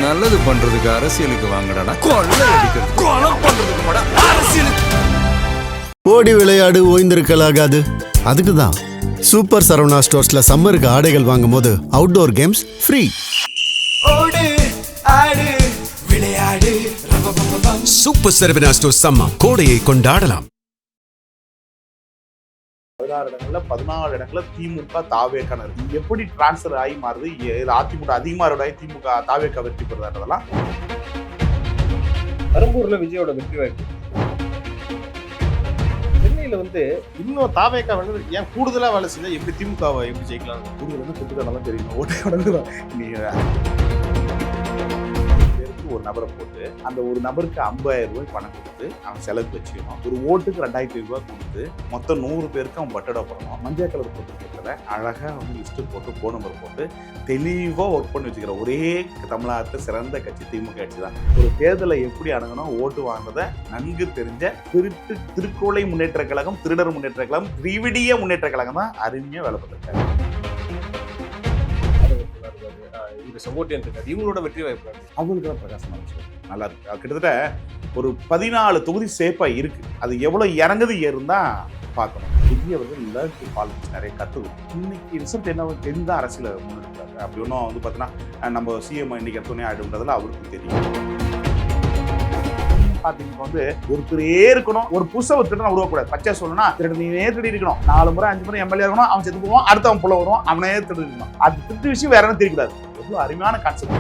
நல்லது பண்றதுக்கு அரசியலுக்கு வாங்கடா, கொள்ளை அடிக்கிறது கொலை பண்றதுக்கு கூட அரசியலுக்கு. ஓடி விளையாடு ஓய்ந்திருக்கலாகாது. அதுக்கு தான் சூப்பர் சரவணா ஸ்டோர்ஸ்ல சம்மருக்கு ஆடைகள் வாங்கும் போது அவுட்டோர் கேம்ஸ் ஃப்ரீ. ஓடு ஆடு விளையாடு. சூப்பர் சரவணா ஸ்டோர்ஸ் சம்மர் கோடையை கொண்டாடலாம். 16 இடங்கள்ல 14 இடங்கள்ல திமுக தாவேக்கான இருக்கு. எப்படி டிரான்ஸ்பர் ஆகி மாறுது, அதிமுக அதிகமாக திமுக தாவேக்கா வெற்றி பெறுறதெல்லாம். பெரம்பூர்ல விஜயோட வெற்றி வாய்ப்பு. சென்னையில இன்னும் தாவேக்கா ஏன் கூடுதலா வேலை செஞ்சா எப்படி திமுகவை எப்படி ஜெயிக்கலாம்? கூடுதல் கூட்டுதான் தெரியும். ஓட்டையோட நீங்க ஒரு நபரை போட்டு அந்த ஒரு நபருக்கு 50,000 ரூபாய் பணம் கொடுத்து அவன் செலவுக்கு வச்சுக்கணும். ஒரு ஓட்டுக்கு 2,000 ரூபாய் கொடுத்து மொத்தம் 100 பேருக்கு அவன் பட்டடா போடணும். மஞ்சள் கலர் போட்டு அழகா லிஸ்ட் போட்டு போன் நம்பர் போட்டு தெளிவா ஒர்க் பண்ணி வச்சுக்கிற ஒரே தமிழ்நாட்டில் சிறந்த கட்சி திமுக கட்சி தான். ஒரு தேர்தலை எப்படி அணுகணும், ஓட்டு வாங்குறத நன்கு தெரிஞ்ச திருக்கோளை முன்னேற்ற கழகம், திருடர் முன்னேற்ற கழகம், திரிவிடிய முன்னேற்ற கழகம் தான் அருமையா வேலை பார்த்துருக்காங்க. இவங்களோட வெற்றி வாய்ப்பு அவங்களுக்கு தான் பிரகாசமான விஷயம் நல்லா இருக்கு. கிட்டத்தட்ட ஒரு 14 தொகுதி சேஃபா இருக்கு. அது எவ்வளவு இறங்குது ஏறுந்தா பார்க்கணும். விஜய் அவர்கள் பாலிடிக்ஸ் நிறைய கற்றுக்கணும். இன்னைக்கு ரிசல்ட் என்ன தெரிந்தா அரசியல முன்னெடுக்கிறாங்க. அப்படி ஒன்றும் பார்த்தீங்கன்னா நம்ம சிஎம் இன்னைக்கு துணை ஆயிடுன்றதுல அவருக்கு தெரியும். ஒருத்தரே இருக்கணும், ஒரு புதுசா ஒரு திட்டம் உருவக்கூடாது. பச்சை சொல்லணும்னா நீனே திருடி இருக்கணும், 4 முறை 5 முறை எம்எல்ஏ இருக்கணும், அவன் செத்து போவான், அடுத்து அவன் புள்ள வரும், அவனே திருடி இருக்கணும். அது திருட்டு விஷயம் வேற என்ன தெரியக்கூடாது. எவ்வளவு அருமையான கான்செப்ட்.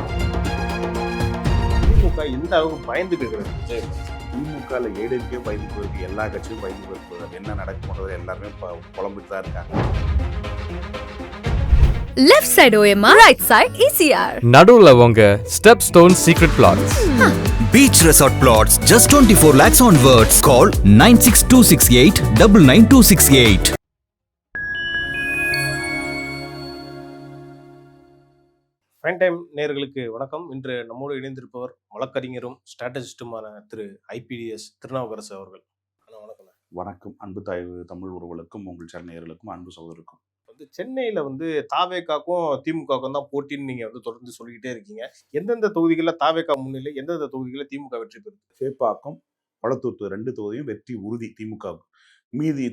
திமுக எந்த அளவுக்கு பயந்துட்டு இருக்கிறது? திமுக ஏடிஎம்கே பயந்து போயிருக்கு, எல்லா கட்சியும் பயந்து போயிருக்கு. என்ன நடக்கும்ன்றது எல்லாருமே புலம்பிட்டு தான் இருக்காங்க. Left side OMR, right side ECR. நடுவுல உங்க step stone secret plots. Beach Resort Plots just 24 lakhs onwards. Call 96268 99268. Fine time நேயர்களுக்கு வணக்கம். இன்று நம்மோடு இணைந்திருப்பவர் வழக்கறிஞரும் ஸ்ட்ராட்டஜிஸ்டுமான திரு ஐபிடிஎஸ் திருநாவுக்கரசு அவர்கள். வணக்கம். வணக்கம். அன்பு தமிழ் உறவுகளுக்கும் உங்கள் சேனல் நேயர்களுக்கும் அன்பு சகோதரருக்கும். சென்னையில தாவேக்காக்கும் திமுகவுக்கும் தான் போட்டின்னு நீங்க தொடர்ந்து சொல்லிக்கிட்டே இருக்கீங்க. எந்தெந்த தொகுதிகளில் தாவேக்கா முன்னிலை, எந்தெந்த தொகுதிகளில் திமுக வெற்றி பெறுது? சேப்பாக்கம், கொளத்தூர் 2 தொகுதியும் வெற்றி உறுதி திமுகவுக்கு. மீதி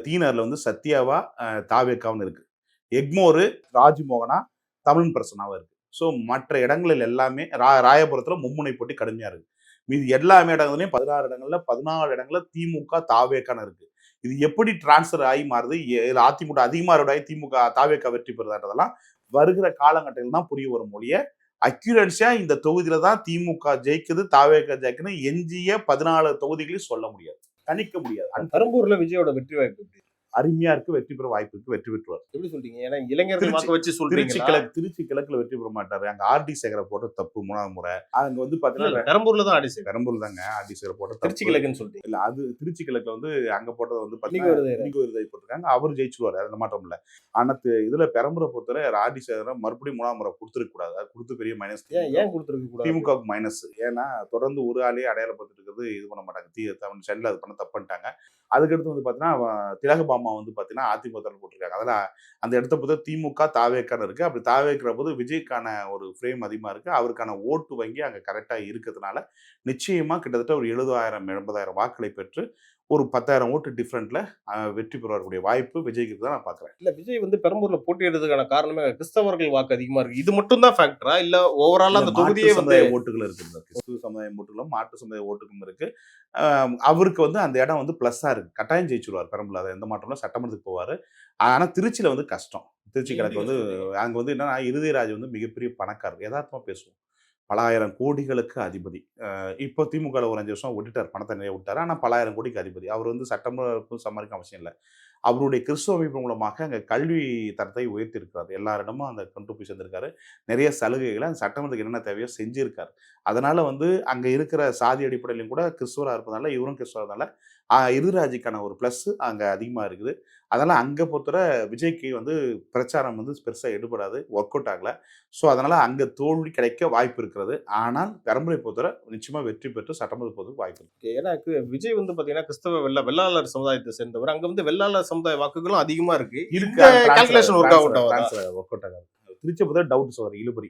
தீனர்ல சத்யாவா தாவேக்காவும் இருக்கு. எக்மோரு ராஜ்மோகனா தமிழ் பிரசனாவா இருக்கு. ஸோ மற்ற இடங்களில் எல்லாமே ராயபுரத்துல மும்முனை போட்டி கடுமையா இருக்கு. மீதி எல்லாமே இடங்களையும் 16 இடங்கள்ல 14 இடங்கள்ல திமுக தாவேக்கான இருக்கு. இது எப்படி டிரான்ஸ்பர் ஆகி மாறுது, அதிமுக அதிகமாக திமுக தாவேக்கா வெற்றி பெறுறதெல்லாம் வருகிற காலகட்டத்தில் தான் புரிய வரும் மொழிய. அக்யூரன்ஸியா இந்த தொகுதியில தான் திமுக ஜெயிக்குது, தாவேக்கா ஜெயிக்குது எஞ்சிய 14 தொகுதிகளையும் சொல்ல முடியாது, கணிக்க முடியாது. பெரம்பூர்ல விஜயோட வெற்றி வாய்ப்பு அருமையா இருக்கு. வெற்றி பெற வாய்ப்பு இருக்கு. வெற்றி பெற்றுவார். எப்படி சொல்றீங்க? ஏன்னா இளைஞர்கள் வச்சு திருச்சி கிழக்குல வெற்றி பெற மாட்டாரு. அங்க ஆர்டி சேகரை போட்ட தப்பு 3ஆவது முறை. அங்க பாத்தீங்கன்னா பெரம்பூர்ல தான் பெரம்பூர் தாங்க ஆர்டி சேகரை போட்ட திருச்சி கிழக்குன்னு சொல்றீங்க. இல்ல, அது திருச்சி கிழக்குல அங்க போட்டது போட்டிருக்காங்க. அவர் ஜெயிச்சுருவாரு, அது மாற்றம் இல்ல. ஆனா இதுல பெரம்பூரை பொறுத்தவரை ஆர்டி சேகரை மறுபடியும் 3ஆவது முறை கொடுத்துருக்க கூடாது. அது கொடுத்து பெரிய மைனஸ். ஏன் கொடுத்துருக்க கூடாது? திமுகவுக்கு மைனஸ். ஏன்னா தொடர்ந்து ஒரு ஆளே அடையாளப்படுத்திட்டு இருக்கிறது இது பண்ண மாட்டாங்க. சென்னையில அது பண்ண தப்பு பண்ணிட்டாங்க. அதுக்கடுத்து பாத்தீங்கன்னா திலகபாமா பாத்தீங்கன்னா அதிமுக போட்டிருக்காங்க. அதெல்லாம் அந்த இடத்த பொறுத்த திமுக தாவேக்கான இருக்கு. அப்படி தாவேக்கிற போது விஜய்க்கான ஒரு ஃப்ரேம் அதிகமா இருக்கு. அவருக்கான ஓட்டு வங்கி அங்க கரெக்டா இருக்கிறதுனால நிச்சயமா கிட்டத்தட்ட ஒரு 70,000-80,000 வாக்களை பெற்று ஒரு 10,000 ஓட்டு டிஃபரெண்ட்ல வெற்றி பெறக்கூடிய வாய்ப்பு விஜய்க்கு தான் நான் பாக்குறேன். இல்ல, விஜய் பெரம்பூர்ல போட்டியிடுறதுக்கான காரணமே கிறிஸ்தவர்கள் வாக்கு அதிகமா இருக்கு. இது மட்டும் தான் ஃபேக்டரா இல்ல ஓவரால் அந்த தொகுதியே ஓட்டுகள் இருக்கு? கிறிஸ்துவ சமுதாய ஓட்டுகளும் மாற்று சமுதாய ஓட்டுகளும் இருக்கு. அவருக்கு அந்த இடம் பிளஸ்ஸா இருக்கு. கட்டாயம் ஜெயிச்சுருவார் பெரம்பூர்ல, அதை எந்த மாற்றம்ல சட்டமன்றத்துக்கு போவாரு. ஆனா திருச்சியில கஷ்டம். திருச்சி கிழக்கு அங்க என்னன்னா இருதயராஜ் மிகப்பெரிய பணக்காரர். யதார்த்தமா பேசுவோம். பல ஆயிரம் கோடிகளுக்கு அதிபதி. இப்போ திமுக ஒரு 5 வருஷம் விட்டுட்டார், பணத்தை நிறைய விட்டாரு. ஆனால் பல ஆயிரம் கோடிக்கு அதிபதி. அவர் சட்டமன்ற சமாளிக்க அவசியம் இல்லை. அவருடைய கிறிஸ்துவ அமைப்பு மூலமாக அங்கே கல்வி தரத்தை உயர்த்தி இருக்கிறார். எல்லாரிடமும் அந்த கொண்டு போய் சேர்ந்திருக்காரு. நிறைய சலுகைகளை அந்த சட்டமன்றத்துக்கு என்னென்ன தேவையோ செஞ்சிருக்காரு. அதனால அங்கே இருக்கிற சாதி அடிப்படையிலும் கூட கிறிஸ்துவராக இருப்பதால, இவரும் கிறிஸ்துவராக இருராஜுக்கான ஒரு ப்ளஸ் அங்கே அதிகமாக இருக்குது. அதனால் அங்கே பொறுத்தவரை விஜய்க்கு பிரச்சாரம் பெருசாக எடுபடாது, ஒர்க் அவுட் ஆகலை. ஸோ அதனால் அங்கே தோல்வி கிடைக்க வாய்ப்பு இருக்கிறது. ஆனால் பெரம்பூரை பொறுத்தவரை நிச்சயமாக வெற்றி பெற்று சட்டமன்ற போகிறதுக்கு வாய்ப்பு இருக்குது. ஏன்னா விஜய் பார்த்தீங்கன்னா கிறிஸ்தவ வெள்ளாளர் சமுதாயத்தை சேர்ந்தவர். அங்கே வெள்ளாளர் சமுதாய வாக்குகளும் அதிகமாக இருக்கு. கால்குலேஷன் ஒர்க் அவுட் ஆகாது. திருச்சியை பொறுத்த டவுட் சார் இழுபறி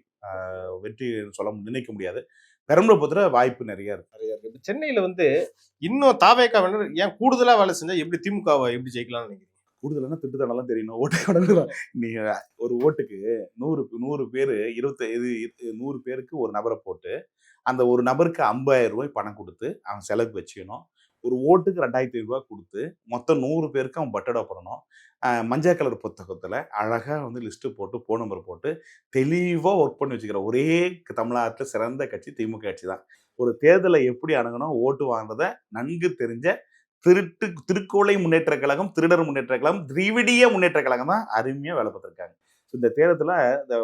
வெற்றி சொல்ல நினைக்க முடியாது. பெரம்பலூர் பொறுத்த வாய்ப்பு நிறைய இருக்கு. நிறைய இருக்கு. இப்ப சென்னையில வந்து இன்னும் தாவேகா ஏன் கூடுதலா வேலை செஞ்சா எப்படி திமுகவை எப்படி ஜெயிக்கலாம்னு நினைக்கிறீங்க? கூடுதலான திட்டுத்தனம்லாம் தெரியணும். ஓட்டு கடந்துடும். நீங்க ஒரு ஓட்டுக்கு 100 பேர் 100 பேருக்கு ஒரு நபரை போட்டு அந்த ஒரு நபருக்கு 50,000 ரூபாய் பணம் கொடுத்து அவன் செலவுக்கு வச்சுக்கணும். ஒரு ஓட்டுக்கு 2,500 ரூபாய் கொடுத்து மொத்தம் 100 பேருக்கு அவன் பட்டடா போடணும். மஞ்சள் கலர் புத்தகத்தில் அழகாக வந்து லிஸ்ட்டு போட்டு ஃபோன் நம்பர் போட்டு தெளிவாக ஒர்க் பண்ணி வச்சுக்கிற ஒரே தமிழ்நாட்டில் சிறந்த கட்சி திமுக கட்சி தான். ஒரு தேர்தலை எப்படி அணுகணும், ஓட்டு வாங்குறத நன்கு தெரிஞ்ச திருக்கோளை முன்னேற்ற கழகம், திருடர் முன்னேற்ற கழகம், திரிவிடிய முன்னேற்ற கழகம் தான் அருமையாக வேலை பார்த்துருக்காங்க. இந்த தேர்தலில் இந்த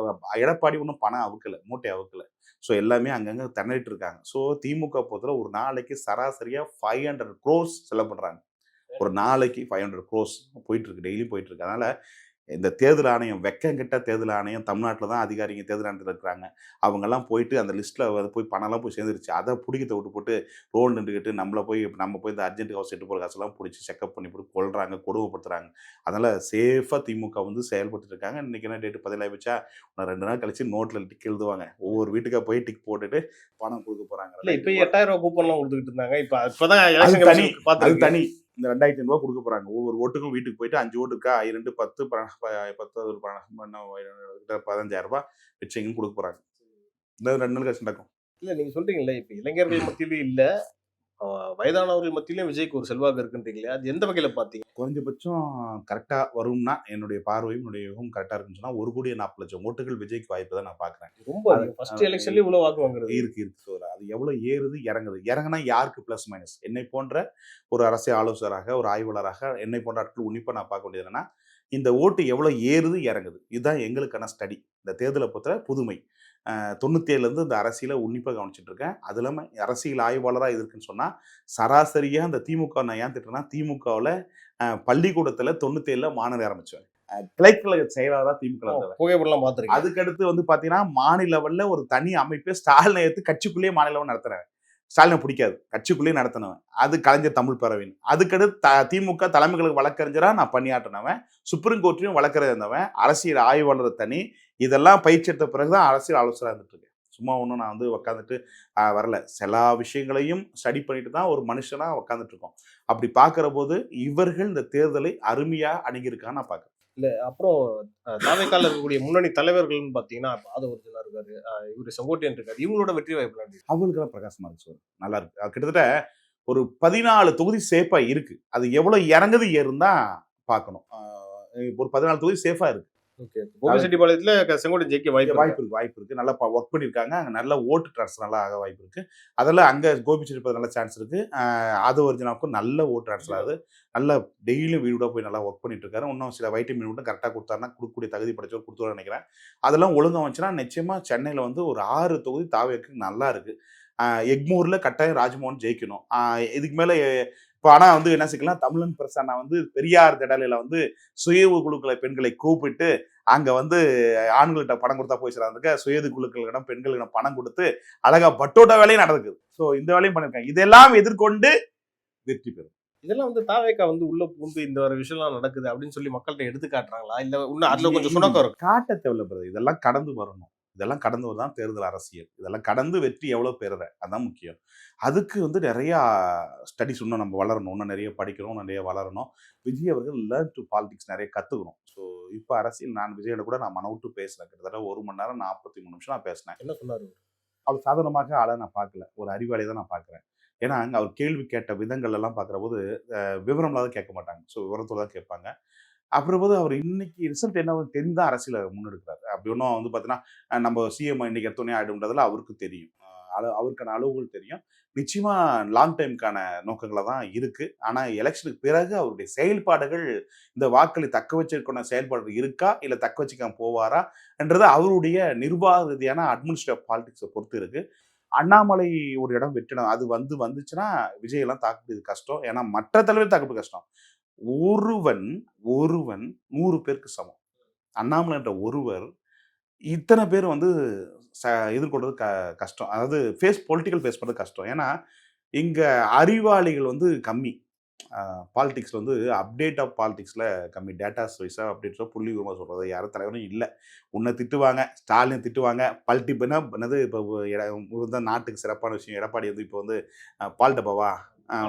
எடப்பாடி ஒன்றும் பணம் அவுக்கலை, மூட்டை அவுக்கலை. ஸோ எல்லாமே அங்கங்கே திணறிட்டு இருக்காங்க. ஸோ திமுக பொறுத்தவரை ஒரு நாளைக்கு சராசரியாக 500 crores செலவு பண்ணுறாங்க. ஒரு நாளைக்கு 500 crores போயிட்டு இருக்கு, டெய்லியும் போயிட்டு இருக்கு. அதனால இந்த தேர்தல் ஆணையம், வெக்கங்கிட்ட தேர்தல் ஆணையம் தமிழ்நாட்டில் தான் அதிகாரிங்க தேர்தல் ஆணையத்தில் இருக்கிறாங்க. அவங்கெல்லாம் போயிட்டு அந்த லிஸ்ட்டில் போய் பணம்லாம் போய் சேர்ந்துருச்சு. அதை பிடிக்கிறத விட்டு போட்டு ரோல் நின்றுக்கிட்டு நம்ம போய் இந்த அர்ஜென்ட் ஹவுஸ் எட்டு போகிற காசெல்லாம் பிடிச்சி செக்அப் பண்ணி போட்டு கொள்றாங்க, கொடுமைப்படுத்துறாங்க. அதனால் சேஃபாக திமுக வந்து செயல்பட்டு இருக்காங்க. இன்றைக்கி என்ன டேட்டு 17 ஆகிடுச்சா, 2 நாள் கழிச்சு நோட்டில் டிக் எழுதுவாங்க. ஒவ்வொரு வீட்டுக்காக போய் டிக் போட்டுட்டு பணம் கொடுக்க போகிறாங்க. இல்லை இப்போ 8,000 ரூபாய் கூப்பன்லாம் கொடுத்துக்கிட்டு இருந்தாங்க. இப்போதான் அது தனி. இந்த 2,500 ரூபா கொடுக்க போறாங்க. ஒவ்வொரு ஓட்டுக்கும் வீட்டுக்கு போயிட்டு 5 ஓட்டு இருக்கா, 2 10 15,000 ரூபாய் வச்சுங்கன்னு கொடுக்க போறாங்க. இந்த 2 நாள் கழிச்சு நடக்கும். இல்லை நீங்க சொல்றீங்கல்ல, இப்போ இளைஞர்கள் மத்தியிலும் இல்லை வயதானவர்கள் மத்தியிலும் விஜய்க்கு ஒரு செல்வாக்கு இருக்குன்றீங்களே, அது எந்த வகையில பார்த்தீங்க? குறைஞ்சபட்சம் கரெக்டாக வரும்னா என்னுடைய பார்வையும் என்னுடைய யுகம் கரெக்டாக இருக்குன்னு சொன்னால் 1,40,00,000 ஓட்டுகள் விஜய்க்கு வாய்ப்பு தான் நான் பார்க்குறேன். ரொம்ப ஃபர்ஸ்ட் எலெக்ஷன்லேயே இவ்வளோ வாக்கு வாங்குறது இருக்கு சார். அது எவ்வளோ ஏறுது இறங்குது. இறங்குனா யாருக்கு ப்ளஸ் மைனஸ்? என்னை போன்ற ஒரு அரசியல் ஆலோசகராக, ஒரு ஆய்வாளராக என்னை போன்ற ஆட்கள் உன்னிப்பாக நான் பார்க்க வேண்டியது என்னன்னா, இந்த ஓட்டு எவ்வளோ ஏறுது இறங்குது. இதுதான் எங்களுக்கான ஸ்டடி. இந்த தேர்தலை பொறுத்த புதுமை 97லேருந்து இந்த அரசியலை உன்னிப்பாக கவனிச்சுட்டு இருக்கேன். அது இல்லாமல் அரசியல் ஆய்வாளராக இருக்குன்னு சொன்னால் சராசரியாக இந்த திமுக நான் ஏன் திட்டுறேன்னா, திமுகவில் பள்ளிக்கூடத்தில் 97ல் மாணவர் ஆரம்பிச்சேன். கிளைக்கழக செயலாளராக திமுக புகைப்படம்லாம் பார்த்துருக்கேன். அதுக்கடுத்து வந்து பார்த்தீங்கன்னா மாநில லெவலில் ஒரு தனி அமைப்பு ஸ்டாலினை எடுத்து கட்சிக்குள்ளேயே மாநில லெவல் நடத்துறேன். ஸ்டாலினை பிடிக்காது, கட்சிக்குள்ளேயே நடத்தினவன். அது கலைஞர் தமிழ் பறவைன்னு. அதுக்கடுத்து திமுக தலைமைகளுக்கு வழக்கறிஞராக நான் பணியாற்றினவன். சுப்ரீம் கோர்ட்லையும் வழக்கறிஞர் இருந்தவன். அரசியல் ஆய்வாளர் தனி. இதெல்லாம் பயிற்சி எடுத்த பிறகுதான் அரசியல் ஆலோசகராக இருந்துட்டு இருக்கேன். சும்மா ஒன்றும் நான் வந்து உட்காந்துட்டு வரல. எல்லா விஷயங்களையும் ஸ்டடி பண்ணிட்டு தான் ஒரு மனுஷனாக உட்காந்துட்டு இருக்கோம். அப்படி பார்க்குற போது இவர்கள் இந்த தேர்தலை அருமையாக அணுகியிருக்கான்னு நான் பார்க்குறேன். இல்லை அப்புறம் தாவேக்கால இருக்கக்கூடிய முன்னணி தலைவர்கள்னு பார்த்தீங்கன்னா ஆதவர்ஜனா இருக்காரு, இவர் செங்கோட்டையன் இருக்காரு. இவங்களோட வெற்றி வாய்ப்பு அவங்களுக்கெல்லாம் பிரகாசமாக இருக்கு சார். நல்லா இருக்கு. கிட்டத்தட்ட ஒரு 14 தொகுதி சேஃபா இருக்கு. அது எவ்வளவு இறங்குது ஏறுந்தா பார்க்கணும். ஒரு 14 தொகுதி சேஃபா இருக்கு. கோபிச்செட்டிப்பாளையத்துல செங்கோட்டையன் ஜெயிக்க வாய்ப்பு இருக்கு. நல்லா ஒர்க் பண்ணியிருக்காங்க. அங்கே நல்ல ஓட்டு ட்ரான்ஸ்ஃபர் நல்லா ஆக வாய்ப்பு இருக்கு. அதெல்லாம் அங்கே கோபிச்செட்டிப்பாளையம் நல்ல சான்ஸ் இருக்கு. ஆதவர்ஜனாவுக்கும் நல்ல ஓட்டு ட்ரான்ஸ்ஃபர் ஆகுது. நல்லா டெய்லியும் வீடு போய் நல்லா ஒர்க் பண்ணிட்டு இருக்காரு. இன்னும் சில வைட்டமின் மட்டும் கரெக்டாக கொடுத்தாருன்னா கொடுக்கக்கூடிய தகுதி படைச்சவர் கொடுத்துருவான்னு நினைக்கிறேன். அதெல்லாம் ஒழுங்காக வந்துச்சுன்னா நிச்சயமா சென்னையில் வந்து ஒரு 6 தொகுதி தாவேக்கு நல்லா இருக்கு. எக்மூரில் கட்டாயம் ராஜ்மோகன் ஜெயிக்கணும். இதுக்கு மேலே இப்போ ஆனால் வந்து என்ன செய்யலாம், தமிழன் பிரசன்னா வந்து பெரியார் திடலில் வந்து சுய குழுக்களை பெண்களை கூப்பிட்டு அங்கே வந்து ஆண்கள்கிட்ட பணம் கொடுத்தா போய் சேர்ந்துக்க சுய குழுக்களிடம் பெண்களிடம் பணம் கொடுத்து அழகா பட்டோட்டா வேலையும் நடக்குது. ஸோ இந்த வேலையும் பண்ணியிருக்காங்க. இதெல்லாம் எதிர்கொண்டு வெற்றி பெறும். இதெல்லாம் வந்து தாவேக்கா வந்து உள்ள பூந்து இந்த ஒரு விஷயம்லாம் நடக்குது அப்படின்னு சொல்லி மக்கள்கிட்ட எடுத்து காட்டுறாங்களா? இல்லை இன்னும் அதில் கொஞ்சம் சுணக்கம் இருக்கும்? காட்ட தேவையில்லை. இதெல்லாம் கடந்து வரணும். இதெல்லாம் கடந்து வரதான் தேர்தல் அரசியல். இதெல்லாம் கடந்து வெற்றி எவ்வளோ பெறுற அதுதான் முக்கியம். அதுக்கு வந்து நிறையா ஸ்டடிஸ் இன்னும் நம்ம வளரணும். இன்னும் நிறைய படிக்கணும், நிறைய வளரணும். விஜய் அவர்கள் லேர்ன் டு பாலிடிக்ஸ் நிறைய கற்றுக்கணும். ஸோ இப்போ அரசியல் நான் விஜயோட கூட நான் மனவிட்டு பேசினேன். கிட்டத்தட்ட 1 மணி நேரம் 43 நிமிஷம் நான் பேசினேன். என்ன சொன்னார்? அவர் சாதாரணமாக ஆளை நான் பார்க்கல, ஒரு அறிவாளியை தான் நான் பார்க்குறேன். ஏன்னா அங்கே அவர் கேள்வி கேட்ட விதங்கள் எல்லாம் பார்க்குற போது விவரம்லாம் தான் கேட்க மாட்டாங்க. ஸோ விவரத்தோடு தான் கேட்பாங்க. அப்புறம் போது அவர் இன்னைக்கு ரிசல்ட் என்ன தெரிந்தால் அரசியலை முன்னெடுக்கிறாரு. அப்படி ஒன்றும் வந்து பார்த்தீங்கன்னா நம்ம சிஎம் இன்னைக்கு எடுத்தோடனே ஆகிடும்ன்றதுல அவருக்கு தெரியும். அவருக்கான அளவுகள் தெரியும். நிச்சயமா லாங் டைமுக்கான நோக்கங்களை தான் இருக்கு. ஆனால் எலெக்ஷனுக்கு பிறகு அவருடைய செயல்பாடுகள், இந்த வாக்களை தக்க வச்சிருக்கான செயல்பாடுகள் இருக்கா இல்லை தக்க வச்சுக்காம போவாரா என்றது அவருடைய நிர்வாக ரீதியான அட்மினிஸ்ட்ரேட்டிவ் பாலிடிக்ஸை பொறுத்து இருக்கு. அண்ணாமலை ஒரு இடம் வெற்றிடம் அது வந்துச்சுன்னா விஜயெல்லாம் தாக்குறது கஷ்டம். ஏன்னா மற்ற தலைவர் தாக்குறது கஷ்டம். ஒருவன் 100 பேருக்கு சமம். அண்ணாமலை என்ற ஒருவர் இத்தனை பேர் வந்து எதிர்கொள்றது கஷ்டம். அதாவது பொலிட்டிக்கல் ஃபேஸ் பண்ணுறது கஷ்டம். ஏன்னா இங்கே அறிவாளிகள் வந்து கம்மி. பாலிடிக்ஸில் வந்து அப்டேட் ஆஃப் பாலிடிக்ஸில் கம்மி, டேட்டாஸ் வைஸாக அப்டேட்ஸாக புள்ளி விவரமாக சொல்கிறது யாரும் தலைவரும் இல்லை. உன்னை திட்டுவாங்க, ஸ்டாலின் திட்டுவாங்க, பல்டிப்புன்னா என்னது இப்போ நாட்டுக்கு சிறப்பான விஷயம். எடப்பாடி வந்து இப்போ வந்து பால் டப்பாவா,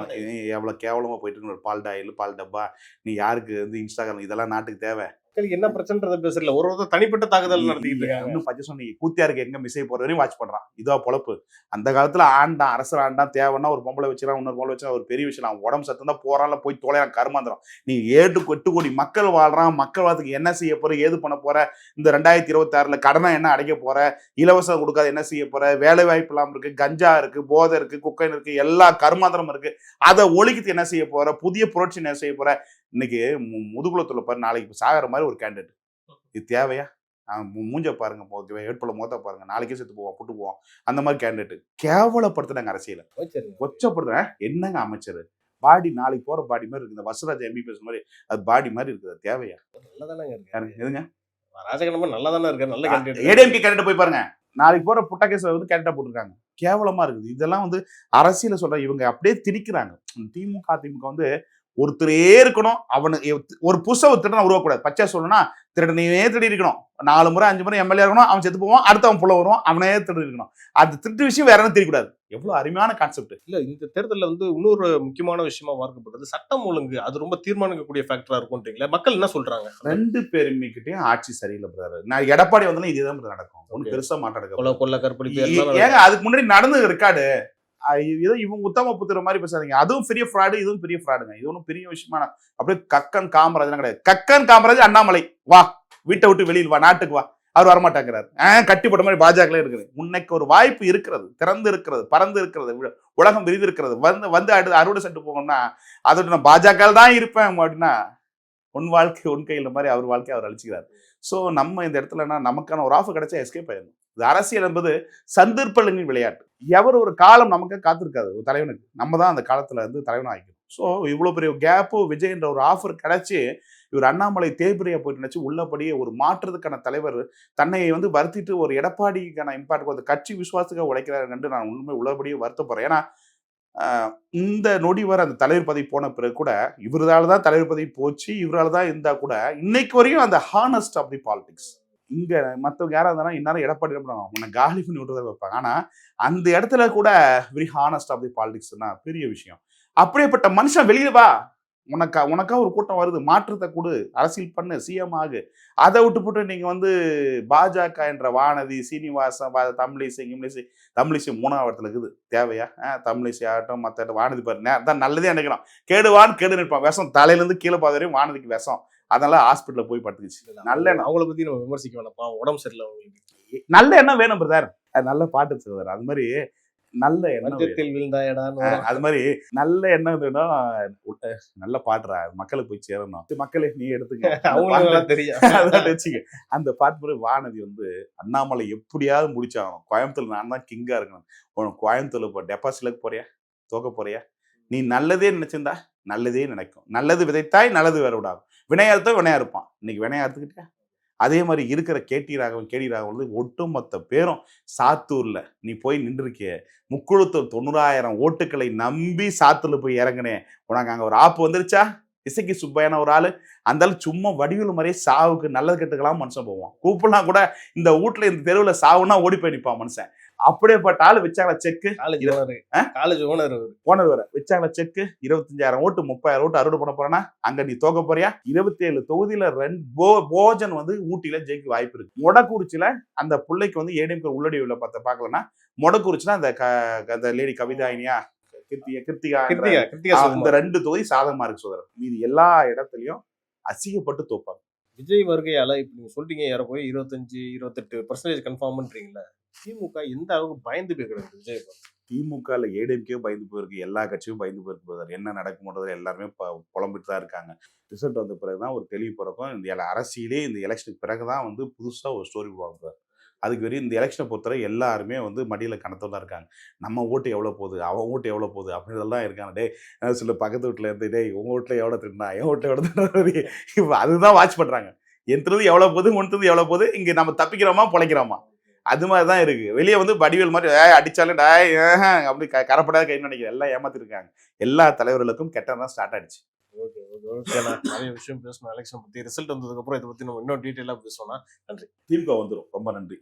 எவ்வளோ கேவலமாக போயிட்டு இருக்கு ஒரு பால் டாயில் பால் டப்பா, நீ யாருக்கு வந்து இன்ஸ்டாகிராம் இதெல்லாம் நாட்டுக்கு தேவை? மக்களுக்கு என்ன பிரச்சனைன்றத பேசல, ஒருத்தர் தனிப்பட்ட தாக்குதல் நடத்திக்கிட்டு இருக்காங்க. இன்னும் பச்சை சொன்னீங்க கூத்தியாருக்கு எங்க மிசை போற வரையும் வாட்ச் பண்றான். இதுவா பொழப்பு? அந்த காலத்துல ஆண்டான், அரசர் ஆண்டான், தேவைன்னா ஒரு பொம்பளை வச்சுக்கலாம், இன்னொரு பொம்பளை வச்சுக்கலாம், ஒரு பெரிய விஷயம். அவன் உடம்பு சத்து தான் போறான்ல, போய் தொலைறான், கருமாந்திரம். நீ 7 கோடி மக்கள் வாழ்றான், மக்கள் வாழ்த்துக்கு என்ன செய்ய போற, ஏது பண்ண போற, இந்த 2026 கடனை என்ன அடைக்க போற, இலவசம் கொடுக்காத என்ன செய்ய போற, வேலை வாய்ப்பு இல்லாம இருக்கு, கஞ்சா இருக்கு, போதை இருக்கு, குக்கைன் இருக்கு, எல்லா கருமாந்திரம் இருக்கு, அதை ஒழிக்கிட்டு என்ன செய்ய போற, புதிய புரட்சி என்ன செய்ய போற. இன்னைக்கு முதுகுலத்துல பாரு, நாளைக்கு சாகிற மாதிரி ஒரு கேண்டிடேட். இது தேவையா? மூஞ்ச பாருங்க, வேட்புல மோத்த பாருங்க, நாளைக்கே செத்து போவான், புட்டு போவான். அந்த மாதிரி கேண்டிடேட் கேவலப்படுத்துனாங்க அரசியல, கொச்சப்படுத்துற. என்னங்க அமைச்சர் பாடி, நாளைக்கு போற பாடி மாதிரி இருக்கு, இந்த வசராஜ் எம்பிபிஎஸ் மாதிரி அது பாடி மாதிரி இருக்குது. தேவையா? நல்லதானங்க இருக்கு. எதுங்க ராஜகண்ணப்ப நல்லா தானே இருக்காரு, நல்ல கேண்டிடேட். ஏடிஎம்கே கேண்டிடேட் போய் பாருங்க, நாளைக்கு போற புட்டகேஸ் வந்து கேண்டிடேட் போட்டிருக்காங்க. கேவலமா இருக்குது. இதெல்லாம் வந்து அரசியல சொல்ற இவங்க அப்படியே திணிக்கிறாங்க. திமுக வந்து ஒருத்தரே இருக்கணும், அவனுக்கு ஒரு புதுசா ஒரு திருடனை உருவக்கூடாது. பச்சை சொல்லணும்னா திருடனே திருடி இருக்கணும், 4 முறை 5 முறை எம்எல்ஏ இருக்கணும், அவன் செத்து போவான், அடுத்தவன் புள்ள வருவான், அவனே திருடி இருக்கணும். அது திருட்டு விஷயம் வேற என்ன தெரியக்கூடாது. எவ்வளவு அருமையான கான்செப்ட். இல்ல, இந்த தேர்தலில் வந்து இன்னொரு முக்கியமான விஷயமா பார்க்கப்படுறது சட்டம் ஒழுங்கு. அது ரொம்ப தீர்மானிக்கக்கூடிய ஃபேக்டரா இருக்கும்ன்றீங்களா? மக்கள் என்ன சொல்றாங்க? 2 பேருமிக்கிட்டையும் ஆட்சி சரியில்லை பிரதர். நான் எடப்பாடி வந்தாலும் இதேதான் நடக்கும், ஒன்னும் பெருசா மாட்டாங்க. கொள்ள கற்பழிப்பு ஏங்க அதுக்கு முன்னாடி நடந்து ரெக்கார்டு. இவங்க உத்தம புத்திர மாதிரி பேசாதீங்க. அதுவும் பெரிய ஃப்ராடு, இதுவும் பெரிய ஃப்ராடுங்க. இது ஒன்றும் பெரிய விஷயமான அப்படியே கக்கன் காமராஜ் கிடையாது. கக்கன் காமராஜ் அண்ணாமலை வா, வீட்டை விட்டு வெளியில் வா, நாட்டுக்கு வா, அவர் வரமாட்டாங்கிறாரு. கட்டிப்பட்ட மாதிரி பாஜக இருக்குது. முன்னைக்கு ஒரு வாய்ப்பு இருக்கிறது, திறந்து இருக்கிறது, பறந்து இருக்கிறது, உலகம் விரிந்து இருக்கிறது. வந்து அறுவடை சென்று போகணும்னா அதோட நான் பாஜக தான் இருப்பேன் அப்படின்னா உன் வாழ்க்கை உன் கையில் மாதிரி அவர் வாழ்க்கையை அவர் அழிச்சுக்கிறார். ஸோ நம்ம இந்த இடத்துலனா நமக்கான ஒரு ஆஃபர் கிடைச்சா எஸ்கேப் ஆயிடணும். இது அரசியல் என்பது சந்தர்ப்பங்களின் விளையாட்டு. எவர் ஒரு காலம் நமக்கு காத்திருக்காது ஒரு தலைவனுக்கு. நம்ம தான் அந்த காலத்துல வந்து தலைவன் ஆகிக்கணும். ஸோ இவ்வளோ பெரிய கேப்பு விஜய்ன்ற ஒரு ஆஃபர் கிடைச்சி இவர் அண்ணாமலை தேய்பிரியா போயிட்டு நினைச்சு உள்ளபடியே ஒரு மாற்றுறதுக்கான தலைவர் தன்னை வந்து வருத்திட்டு ஒரு எடப்பாடிக்கான இம்பாக்ட் ஒரு கட்சி விசுவாசத்துக்காக உழைக்கிறாரு கண்டு நான் உண்மை உள்ளபடியே வருத்தப்படுறேன். ஏன்னா இந்த நொடி வர அந்த தலைவர் பதவி போன பிறகு கூட இவரால் தான் தலைவர் பதவி போச்சு, இவரால் தான் இருந்தா கூட இன்னைக்கு வரையும் அந்த ஹானஸ்ட் ஆஃப் தி பாலிடிக்ஸ். இங்க மற்றவங்க யாரா இருந்தாலும் இந்நேரம் எடப்பாடி என்ன பண்ணுவாங்க, உன்னை காலி பண்ணி விட்டுறத வைப்பாங்க. ஆனா அந்த இடத்துல கூட வெரி ஹானஸ்ட் ஆஃப் தி பாலிடிக்ஸ்னா பெரிய விஷயம். அப்படியேப்பட்ட மனுஷன் வெளியே வா, உனக்கா ஒரு கூட்டம் வருது, மாற்றத்தை கொடு, அரசியல் பண்ணு, சிஎம் ஆகு. அதை விட்டு போட்டு நீங்க வந்து பாஜக என்ற வானதி சீனிவாசன் தமிழிசை 3ஆவது இடத்துல இருக்குது. தேவையா? தமிழிசை ஆகட்டும் மற்ற வானதி பாரு தான் நல்லதே நினைக்கிறோம். கேடுவான்னு கேடு நிற்பான். விஷம் தலையில இருந்து கீழே பாதையும் வானதிக்கு விஷம். அதனால ஹாஸ்பிட்டல்ல போய் படுத்துக்குச்சு. நல்ல எண்ணம் அவங்கள பத்தி நம்ம விமர்சிக்க வேணாம், உடம்பு சரியில்லை அவங்களுக்கு. நல்ல எண்ணம் வேணும் பிரதர். அது நல்ல பாட்டு சொல்றாரு. அது மாதிரி நல்ல எண்ணம் அது மாதிரி நல்ல எண்ணம் வேணும். நல்ல பாடுறா, மக்களுக்கு போய் சேரணும். மக்களே நீ எடுத்துக்க தெரியும். அந்த பாட்டு வானதி வந்து அண்ணாமலை எப்படியாவது முடிச்சாகணும். கோயம்புத்தூர்ல நான் தான் கிங்கா இருக்கணும். உனக்கு கோயம்புத்தூர்ல இப்போ டெபாசிட்ல போறியா, தோக்க போறியா? நீ நல்லதே நினைச்சிருந்தா நல்லதே நினைக்கும். நல்லது விதைத்தாய் நல்லது வேற விடாகும். வினையார்த்தோ வினையா இருப்பான். இன்னைக்கு வினையா எடுத்துக்கிட்டேன். அதே மாதிரி இருக்கிற கேடி ராகவன் வந்து ஒட்டுமொத்த பேரும் சாத்தூர்ல நீ போய் நின்றுருக்கிய 90,000 ஓட்டுக்களை நம்பி சாத்தூர்ல போய் இறங்கினேன். உனக்கு அங்க ஒரு ஆப்பு வந்துருச்சா? இசைக்கு சுப்பையான ஒரு ஆளு அந்த சும்மா வடிவில் மாதிரியே சாவுக்கு நல்லது கெட்டுக்கலாம் மனுஷன் போவான். கூப்பிடலாம் கூட இந்த வீட்டுல இந்த தெருவில் சாவுன்னா ஓடி போய் நிற்பான் மனுஷன். அப்படியேப்பட்ட ஆளு வச்சாங்களா செக்கு, காலேஜ் ஓனர் வர வச்சாங்களா செக்கு 25,000 ஓட்டு 30,000 ஓட்டு அறுவடை பண்ண போறேன்னா அங்க நீ தோக்க போறியா? 27 தொகுதியில போஜன் வந்து ஊட்டியில ஜெயிக்க வாய்ப்பு இருக்கு. மொடக்குறிச்சியில அந்த பிள்ளைக்கு வந்து ஏடிஎம்கே உள்ளடி உள்ள பார்க்கலன்னா மொடக்குறிச்சினா அந்த லேடி கவிதாயினியா கிருத்திகா இந்த 2 தொகுதி சாதகமா இருக்கு சோதரர். மீது எல்லா இடத்துலயும் அசிங்கப்பட்டு தோப்பாங்க. விஜய் வருகையால இப்ப நீங்க சொல்றீங்க யார போய் 25-28% கன்ஃபார்ம் பண்றீங்களா? திமுக எந்த அளவுக்கு பயந்து போயிருக்கிறது விஜய்? திமுக ஏடிஎம்கே பயந்து போயிருக்கு, எல்லா கட்சியும் பயந்து போயிருக்கு. என்ன நடக்கும்ன்றது எல்லாருமே புலம்பிட்டு தான் இருக்காங்க. ரிசல்ட் வந்த பிறகுதான் ஒரு தெளிவு பிறக்கும். இந்த அரசியலே இந்த எலெக்ஷனுக்கு பிறகுதான் வந்து புதுசா ஒரு ஸ்டோரி போடுவாங்க. அதுக்கு வரையும் இந்த எலெக்ஷனை பொறுத்தவரை எல்லாருமே வந்து மடியில் கணத்தோடு தான் இருக்காங்க. நம்ம ஓட்டு எவ்வளோ போகுது, அவன் ஓட்டு எவ்வளோ போகுது அப்படின்றதெல்லாம் இருக்காங்க. சில பக்கத்து வீட்டில் இருந்து உங்கள் வீட்டில் எவ்வளோ தின்னா, என் வீட்டில் எவ்வளோ தின்னா, இப்போ அதுதான் வாட்ச் பண்ணுறாங்க. என்றது எவ்வளோ போகுது, ஒன்றது எவ்வளோ போகுது, இங்கே நம்ம தப்பிக்கிறோமா பிழைக்கிறோமா. அது மாதிரி தான் இருக்கு. வெளியே வந்து வடிவேல் மாதிரி அடிச்சாலும் அப்படி கரப்படாத கை நினைக்கிறேன். எல்லாம் ஏமாத்திருக்காங்க. எல்லா தலைவர்களுக்கும் கெட்டதான் ஸ்டார்ட் ஆயிடுச்சு. ஓகே ஓகே ஓகேண்ணா. நிறைய விஷயம் பேசணும் எலெக்ஷன் பத்தி. ரிசல்ட் வந்ததுக்கு அப்புறம் இதை பத்தி நம்ம இன்னும் டீட்டெயிலாக பேசணும்னா நன்றி. திமுக வந்துடும். ரொம்ப நன்றி.